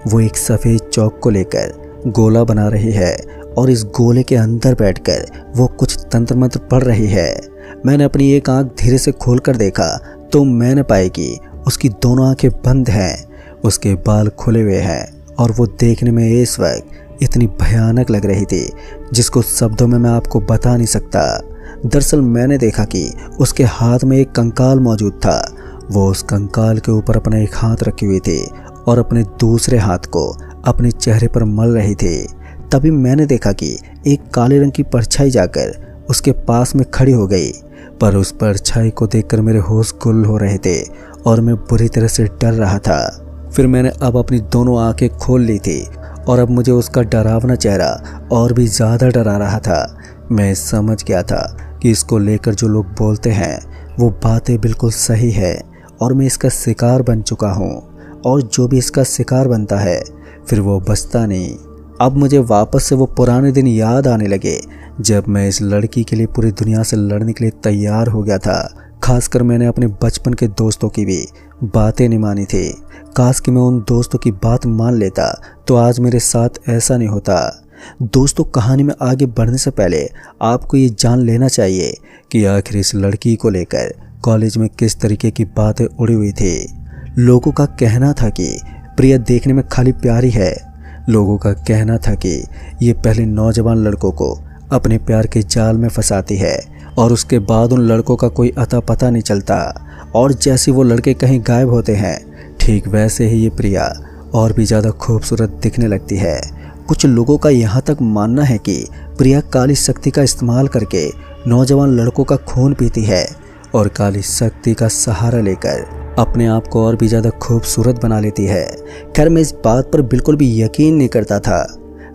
वो एक सफ़ेद चौक को लेकर गोला बना रही है और इस गोले के अंदर बैठकर वो कुछ तंत्र मंत्र पढ़ रही है। मैंने अपनी एक आंख धीरे से खोलकर देखा तो मैंने पाई कि उसकी दोनों आंखें बंद हैं, उसके बाल खुले हुए हैं और वो देखने में इस वक्त इतनी भयानक लग रही थी जिसको शब्दों में मैं आपको बता नहीं सकता। दरअसल मैंने देखा कि उसके हाथ में एक कंकाल मौजूद था। वो उस कंकाल के ऊपर अपना एक हाथ रखी हुई थी और अपने दूसरे हाथ को अपने चेहरे पर मल रही थी। तभी मैंने देखा कि एक काले रंग की परछाई जाकर उसके पास में खड़ी हो गई, पर उस परछाई को देखकर मेरे होश गुल हो रहे थे और मैं बुरी तरह से डर रहा था। फिर मैंने अब अपनी दोनों आंखें खोल ली थी और अब मुझे उसका डरावना चेहरा और भी ज़्यादा डरा रहा था। मैं समझ गया था कि इसको लेकर जो लोग बोलते हैं वो बातें बिल्कुल सही है और मैं इसका शिकार बन चुका हूँ, और जो भी इसका शिकार बनता है फिर वो बचता नहीं। अब मुझे वापस से वो पुराने दिन याद आने लगे जब मैं इस लड़की के लिए पूरी दुनिया से लड़ने के लिए तैयार हो गया था। खासकर मैंने अपने बचपन के दोस्तों की भी बातें नहीं मानी थी। काश कि मैं उन दोस्तों की बात मान लेता तो आज मेरे साथ ऐसा नहीं होता। दोस्तों, कहानी में आगे बढ़ने से पहले आपको ये जान लेना चाहिए कि आखिर इस लड़की को लेकर कॉलेज में किस तरीके की बातें उड़ी हुई थी। लोगों का कहना था कि प्रिया देखने में खाली प्यारी है। लोगों का कहना था कि ये पहले नौजवान लड़कों को अपने प्यार के जाल में फंसाती है और उसके बाद उन लड़कों का कोई अता पता नहीं चलता, और जैसे वो लड़के कहीं गायब होते हैं ठीक वैसे ही ये प्रिया और भी ज़्यादा खूबसूरत दिखने लगती है। कुछ लोगों का यहाँ तक मानना है कि प्रिया काली शक्ति का इस्तेमाल करके नौजवान लड़कों का खून पीती है और काली शक्ति का सहारा लेकर अपने आप को और भी ज़्यादा खूबसूरत बना लेती है। खैर, मैं इस बात पर बिल्कुल भी यकीन नहीं करता था,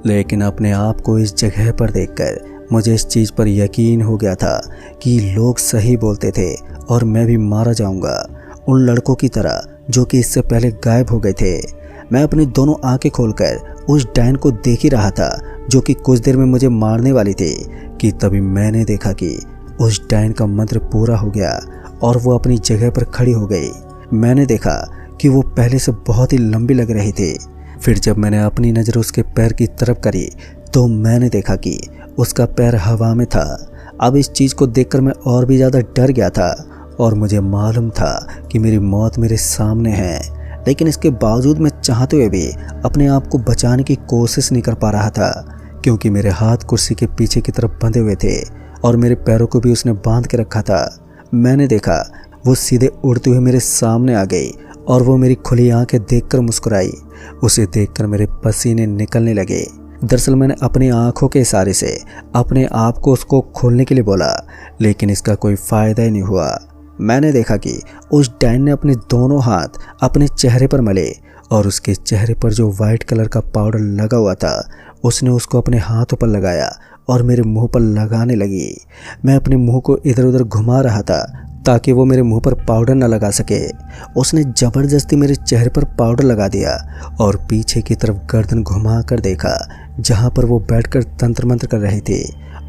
लेकिन अपने आप को इस जगह पर देखकर मुझे इस चीज़ पर यकीन हो गया था कि लोग सही बोलते थे और मैं भी मारा जाऊंगा उन लड़कों की तरह जो कि इससे पहले गायब हो गए थे। मैं अपनी दोनों आंखें खोलकर उस डायन को देख ही रहा था जो कि कुछ देर में मुझे मारने वाली थी कि तभी मैंने देखा कि उस डायन का मंत्र पूरा हो गया और वो अपनी जगह पर खड़ी हो गई। मैंने देखा कि वो पहले से बहुत ही लंबी लग रही थी। फिर जब मैंने अपनी नज़र उसके पैर की तरफ करी तो मैंने देखा कि उसका पैर हवा में था। अब इस चीज़ को देखकर मैं और भी ज़्यादा डर गया था और मुझे मालूम था कि मेरी मौत मेरे सामने है, लेकिन इसके बावजूद मैं चाहते हुए भी अपने आप को बचाने की कोशिश नहीं कर पा रहा था, क्योंकि मेरे हाथ कुर्सी के पीछे की तरफ बंधे हुए थे और मेरे पैरों को भी उसने बांध के रखा था। मैंने देखा वो सीधे उड़ते हुए मेरे सामने आ गई और वो मेरी खुली आंखें देखकर मुस्कुराई। उसे देखकर मेरे पसीने निकलने लगे। दरअसल मैंने अपनी आंखों के इशारे से अपने आप को उसको खोलने के लिए बोला, लेकिन इसका कोई फ़ायदा ही नहीं हुआ। मैंने देखा कि उस डायन ने अपने दोनों हाथ अपने चेहरे पर मले और उसके चेहरे पर जो वाइट कलर का पाउडर लगा हुआ था उसने उसको अपने हाथों पर लगाया और मेरे मुंह पर लगाने लगी। मैं अपने मुंह को इधर उधर घुमा रहा था ताकि वो मेरे मुंह पर पाउडर न लगा सके। उसने ज़बरदस्ती मेरे चेहरे पर पाउडर लगा दिया और पीछे की तरफ गर्दन घुमा कर देखा जहाँ पर वो बैठकर तंत्र मंत्र कर रही थी।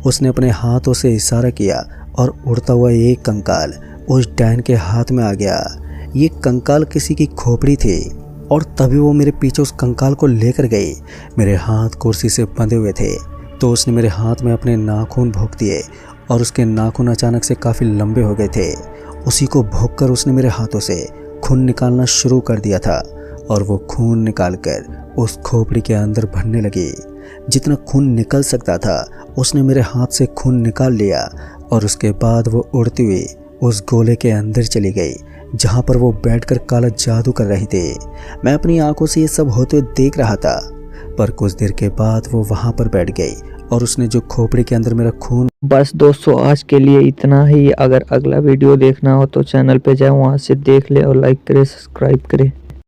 उसने अपने हाथों से इशारा किया और उड़ता हुआ एक कंकाल उस डायन के हाथ में आ गया। ये कंकाल किसी की खोपड़ी थी और तभी वो मेरे पीछे उस कंकाल को लेकर गई। मेरे हाथ कुर्सी से बंधे हुए थे तो उसने मेरे हाथ में अपने नाखून भोंक दिए और उसके नाखून अचानक से काफ़ी लंबे हो गए थे। उसी को भोंककर उसने मेरे हाथों से खून निकालना शुरू कर दिया था और वो खून निकालकर उस खोपड़ी के अंदर भरने लगी। जितना खून निकल सकता था उसने मेरे हाथ से खून निकाल लिया और उसके बाद वो उड़ती हुई उस गोले के अंदर चली गई जहाँ पर वो बैठकर काला जादू कर रही थी। मैं अपनी आंखों से ये सब होते हुए देख रहा था, पर कुछ देर के बाद वो वहाँ पर बैठ गई और उसने जो खोपड़ी के अंदर मेरा खून। बस दोस्तों, आज के लिए इतना ही। अगर अगला वीडियो देखना हो तो चैनल पे जाए, वहाँ से देख ले और लाइक करे, सब्सक्राइब करे।